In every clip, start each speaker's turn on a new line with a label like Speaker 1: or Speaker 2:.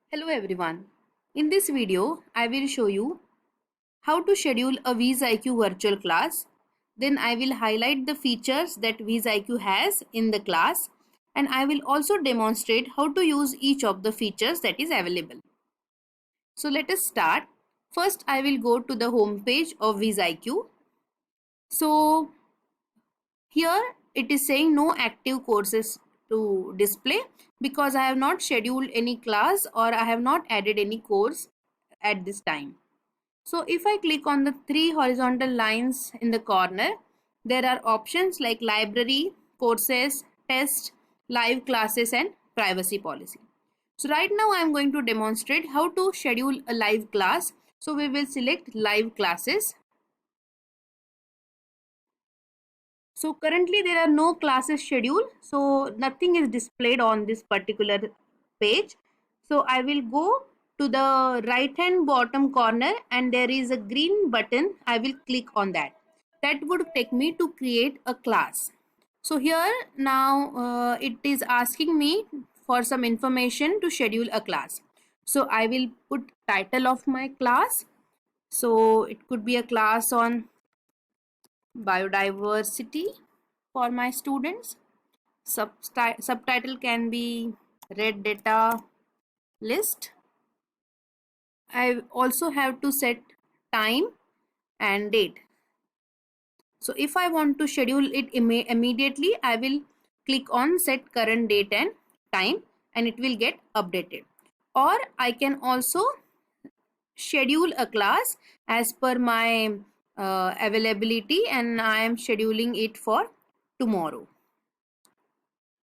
Speaker 1: Hello everyone. In this video, I will show you how to schedule a VizIQ virtual class. Then I will highlight the features that VizIQ has in the class, and I will also demonstrate how to use each of the features that is available. So let us start. First, I will go to the home page of VizIQ. So here it is saying no active courses to display because I have not scheduled any class or I have not added any course at this time. So if I click on the three horizontal lines in the corner, there are options like library, courses, test, live classes and privacy policy. So right now I am going to demonstrate how to schedule a live class. So we will select live classes. So currently there are no classes scheduled. So nothing is displayed on this particular page. So I will go to the right hand bottom corner and there is a green button. I will click on that. That would take me to create a class. So here now it is asking me for some information to schedule a class. So I will put title of my class. So it could be a class on biodiversity for my students. Subtitle can be red data list. I also have to set time and date. So if I want to schedule it immediately, I will click on set current date and time and it will get updated. Or I can also schedule a class as per my availability, and I am scheduling it for tomorrow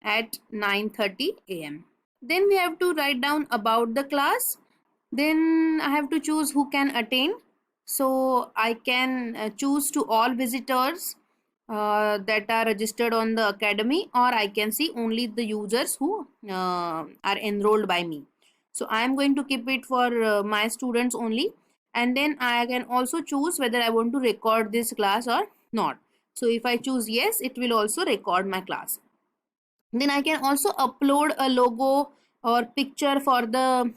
Speaker 1: at 9:30 a.m. Then we have to write down about the class. Then I have to choose who can attend. So I can choose to all visitors that are registered on the academy, or I can see only the users who are enrolled by me. So I am going to keep it for my students only, and then I can also choose whether I want to record this class or not. So if I choose yes, it will also record my class. Then I can also upload a logo or picture for the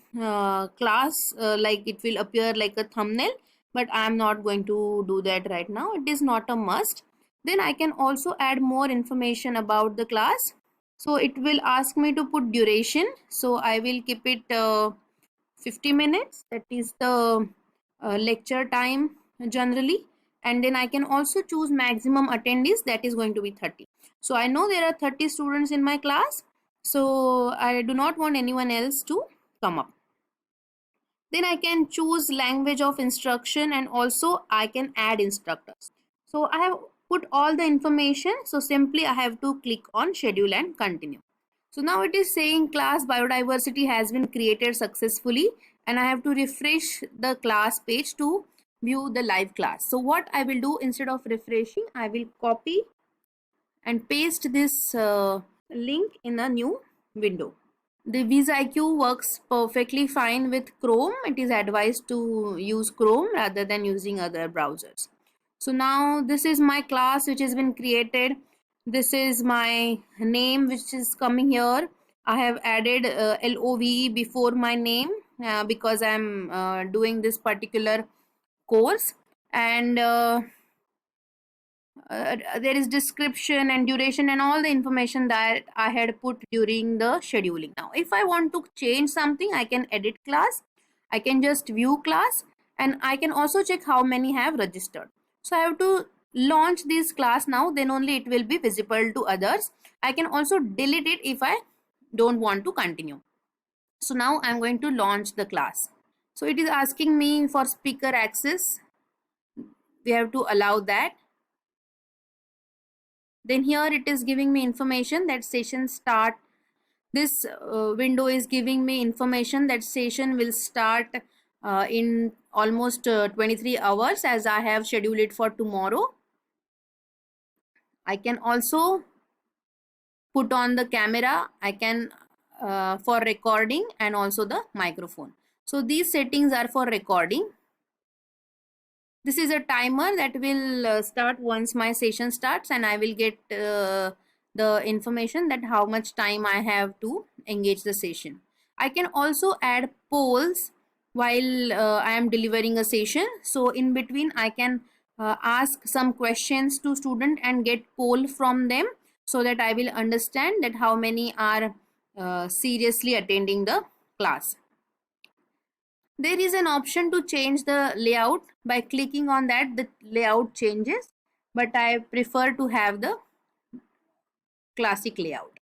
Speaker 1: class, like it will appear like a thumbnail, but I am not going to do that right now. It is not a must. Then I can also add more information about the class. So it will ask me to put duration, so I will keep it 50 minutes. That is the lecture time generally. And then I can also choose maximum attendees, that is going to be 30. So I know there are 30 students in my class, so I do not want anyone else to come up. Then I can choose language of instruction and also I can add instructors. So I have put all the information, so simply I have to click on schedule and continue. So now it is saying class biodiversity has been created successfully, and I have to refresh the class page to view the live class. So what I will do, instead of refreshing, I will copy and paste this link in a new window. The VizIQ works perfectly fine with Chrome. It is advised to use Chrome rather than using other browsers. So now this is my class which has been created. This is my name which is coming here. I have added LOVE before my name because I am doing this particular course, and there is description and duration and all the information that I had put during the scheduling. Now if I want to change something, I can edit class, I can just view class, and I can also check how many have registered. So I have to launch this class now, then only it will be visible to others. I can also delete it if I don't want to continue. So now I'm going to launch the class. So it is asking me for speaker access. We have to allow that. Then here it is giving me information that session start. This window is giving me information that session will start in almost 23 hours, as I have scheduled it for tomorrow. I can also put on the camera, I can for recording, and also the microphone. So these settings are for recording. This is a timer that will start once my session starts, and I will get the information that how much time I have to engage the session. I can also add polls while I am delivering a session. So in between I can ask some questions to student and get poll from them, so that I will understand that how many are seriously attending the class. There is an option to change the layout. By clicking on that, the layout changes, but I prefer to have the classic layout.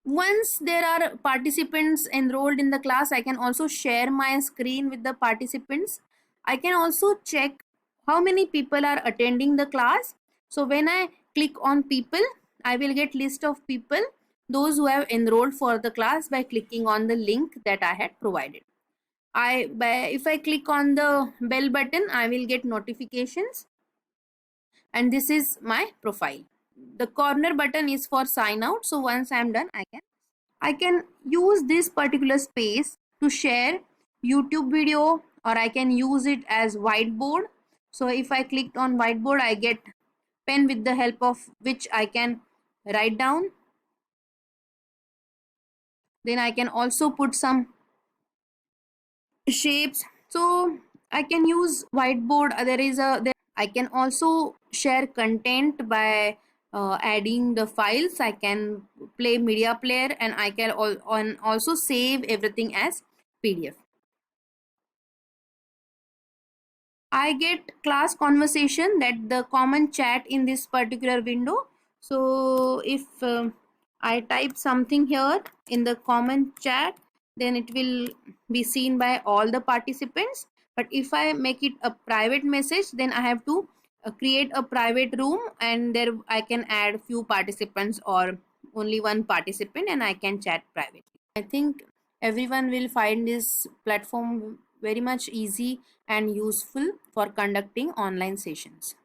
Speaker 1: Once there are participants enrolled in the class, I can also share my screen with the participants. I can also check how many people are attending the class. So when I click on people, I will get list of people, those who have enrolled for the class, by clicking on the link that I had provided. If I click on the bell button, I will get notifications, and this is my profile. The corner button is for sign out. So once I am done, I can use this particular space to share YouTube video, or I can use it as whiteboard. So if I clicked on whiteboard, I get pen with the help of which I can write down. Then I can also put some shapes. So I can use whiteboard. I can also share content by adding the files. I can play media player, and I can also save everything as PDF. I get class conversation, that the common chat in this particular window. So if I type something here in the common chat, then it will be seen by all the participants. But if I make it a private message, then I have to create a private room, and there I can add few participants or only one participant, and I can chat privately. I think everyone will find this platform very much easy and useful for conducting online sessions.